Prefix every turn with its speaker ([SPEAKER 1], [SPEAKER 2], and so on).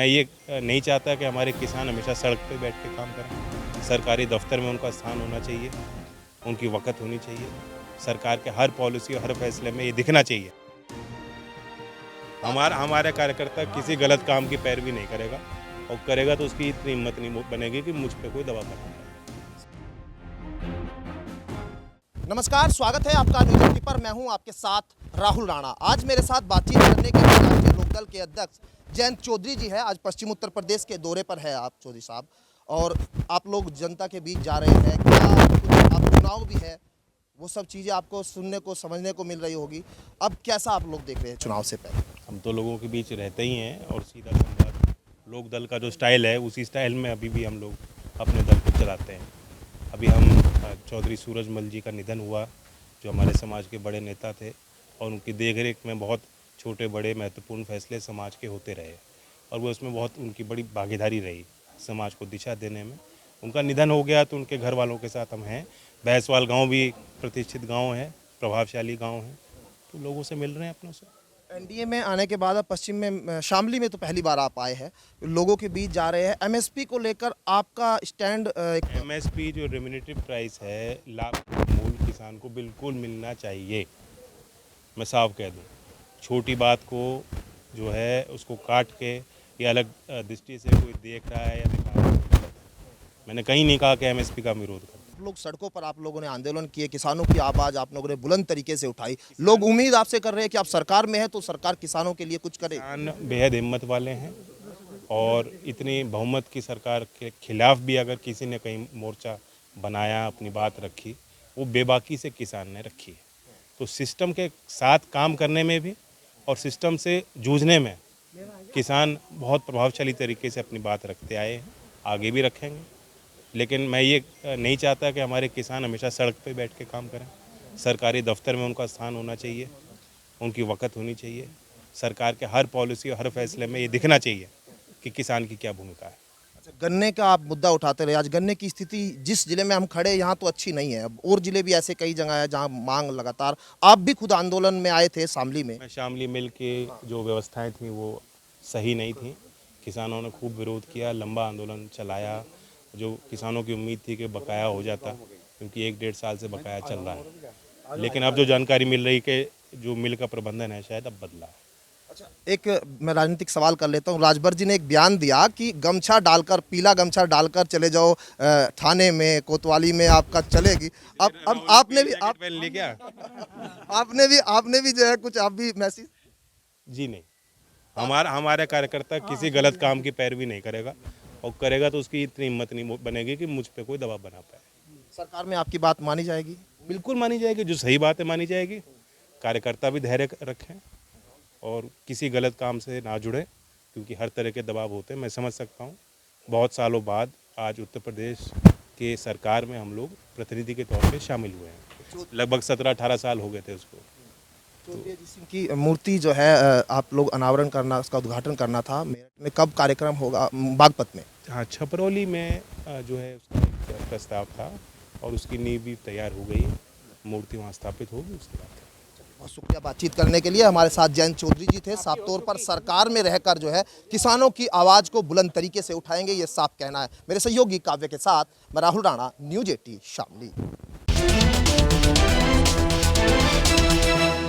[SPEAKER 1] ये नहीं चाहता कि हमारे किसान हमेशा सड़क पे बैठ के काम करें। सरकारी दफ्तर में उनका स्थान होना चाहिए, उनकी वक़्त होनी चाहिए। सरकार के हर पॉलिसी और हर फैसले में ये दिखना चाहिए। हमारा कार्यकर्ता किसी गलत काम की पैरवी नहीं करेगा, और करेगा तो उसकी इतनी हिम्मत नहीं बनेगी कि मुझ पे कोई दबाव बनाए।
[SPEAKER 2] नमस्कार, स्वागत है आपका न्यूज 80 पर। मैं हूं आपके साथ राहुल राणा। आज मेरे साथ बातचीत करने के लिए राष्ट्रीय लोकदल के अध्यक्ष जयंत चौधरी जी है। आज पश्चिम उत्तर प्रदेश के दौरे पर है आप चौधरी साहब, और आप लोग जनता के बीच जा रहे हैं। क्या कुछ आप चुनाव भी है, वो सब चीज़ें आपको सुनने को समझने को मिल रही होगी। अब कैसा आप लोग देख रहे हैं चुनाव से पहले?
[SPEAKER 1] हम तो लोगों के बीच रहते ही हैं, और सीधा संवाद लोक दल का जो स्टाइल है उसी स्टाइल में अभी भी हम लोग अपने दल को चलाते हैं। अभी हम चौधरी सूरजमल जी का निधन हुआ, जो हमारे समाज के बड़े नेता थे, और उनकी देखरेख में बहुत छोटे बड़े महत्वपूर्ण फैसले समाज के होते रहे, और वो उसमें बहुत उनकी बड़ी भागीदारी रही समाज को दिशा देने में। उनका निधन हो गया तो उनके घर वालों के साथ हम हैं। भैंसवाल गांव भी प्रतिष्ठित गांव है, प्रभावशाली गांव है, तो लोगों से मिल रहे हैं अपनों से।
[SPEAKER 2] एनडीए में आने के बाद अब पश्चिम में शामली में तो पहली बार आप आए हैं, लोगों के बीच जा रहे हैं। एमएसपी को लेकर आपका स्टैंड
[SPEAKER 1] एमएसपी जो रेम्युनेटिव प्राइस है, लाभ मूल किसान को बिल्कुल मिलना चाहिए। मैं साफ कह दूं, छोटी बात को जो है उसको काट के या अलग दृष्टि से कोई देख रहा है या दिखा रहा है। मैंने कहीं नहीं कहा कि एमएसपी का विरोध कर।
[SPEAKER 2] लोग सड़कों पर आप लोगों ने आंदोलन किए, किसानों की आवाज़ आप लोगों ने बुलंद तरीके से उठाई। लोग उम्मीद आपसे कर रहे हैं कि आप सरकार में हैं तो सरकार किसानों के लिए कुछ करे।
[SPEAKER 1] किसान बेहद हिम्मत वाले हैं, और इतनी बहुमत की सरकार के खिलाफ भी अगर किसी ने कहीं मोर्चा बनाया, अपनी बात रखी, वो बेबाकी से किसान ने रखी है। तो सिस्टम के साथ काम करने में भी और सिस्टम से जूझने में किसान बहुत प्रभावशाली तरीके से अपनी बात रखते आए हैं, आगे भी रखेंगे। लेकिन मैं ये नहीं चाहता कि हमारे किसान हमेशा सड़क पे बैठ के काम करें। सरकारी दफ्तर में उनका स्थान होना चाहिए, उनकी वक़्त होनी चाहिए। सरकार के हर पॉलिसी और हर फैसले में ये दिखना चाहिए कि किसान की क्या भूमिका है।
[SPEAKER 2] अच्छा, गन्ने का आप मुद्दा उठाते रहे। आज गन्ने की स्थिति जिस जिले में हम खड़े यहाँ तो अच्छी नहीं है, अब और जिले भी ऐसे कई जगह है जहाँ मांग लगातार। आप भी खुद आंदोलन में आए थे शामली में।
[SPEAKER 1] मैं शामली मिल के जो व्यवस्थाएं थी वो सही नहीं थी। किसानों ने खूब विरोध किया, लंबा आंदोलन चलाया। जो किसानों की उम्मीद थी कि बकाया हो जाता, क्योंकि 1-1.5 साल से बकाया चल रहा है। लेकिन अब जो जानकारी मिल रही कि जो मिल का प्रबंधन है शायद अब बदला है।
[SPEAKER 2] अच्छा, एक मैं राजनीतिक सवाल कर लेता हूँ। राजभर जी ने एक बयान दिया कि गमछा डालकर, पीला गमछा डालकर चले जाओ थाने में, कोतवाली में आपका चलेगी। अब आपने भी आपने भी जो है कुछ आप भी मैसेज।
[SPEAKER 1] जी नहीं, हमारा कार्यकर्ता किसी गलत काम की पैरवी नहीं करेगा, और करेगा तो उसकी इतनी हिम्मत नहीं बनेगी कि मुझ पे कोई दबाव बना पाए।
[SPEAKER 2] सरकार में आपकी बात मानी जाएगी?
[SPEAKER 1] बिल्कुल मानी जाएगी, जो सही बात है मानी जाएगी। कार्यकर्ता भी धैर्य रखें और किसी गलत काम से ना जुड़े, क्योंकि हर तरह के दबाव होते हैं। मैं समझ सकता हूँ, बहुत सालों बाद आज उत्तर प्रदेश के सरकार में हम लोग प्रतिनिधि के तौर पे शामिल हुए हैं। लगभग 17-18 साल हो गए थे उसको।
[SPEAKER 2] चौधरी अजीत सिंह की मूर्ति जो है आप लोग अनावरण करना, उसका उद्घाटन करना था मेरठ में। कब कार्यक्रम होगा? बागपत में।
[SPEAKER 1] हाँ, छपरौली में जो है उसका एक प्रस्ताव था, और उसकी नींव भी तैयार हो गई है। मूर्ति वहाँ स्थापित होगी, उसके बाद।
[SPEAKER 2] बहुत शुक्रिया बातचीत करने के लिए। हमारे साथ जयंत चौधरी जी थे। साफ तौर पर सरकार में रहकर जो है किसानों की आवाज़ को बुलंद तरीके से उठाएंगे, ये साफ कहना है। मेरे सहयोगी काव्य के साथ मैं राहुल राणा, न्यूज 80 शामली।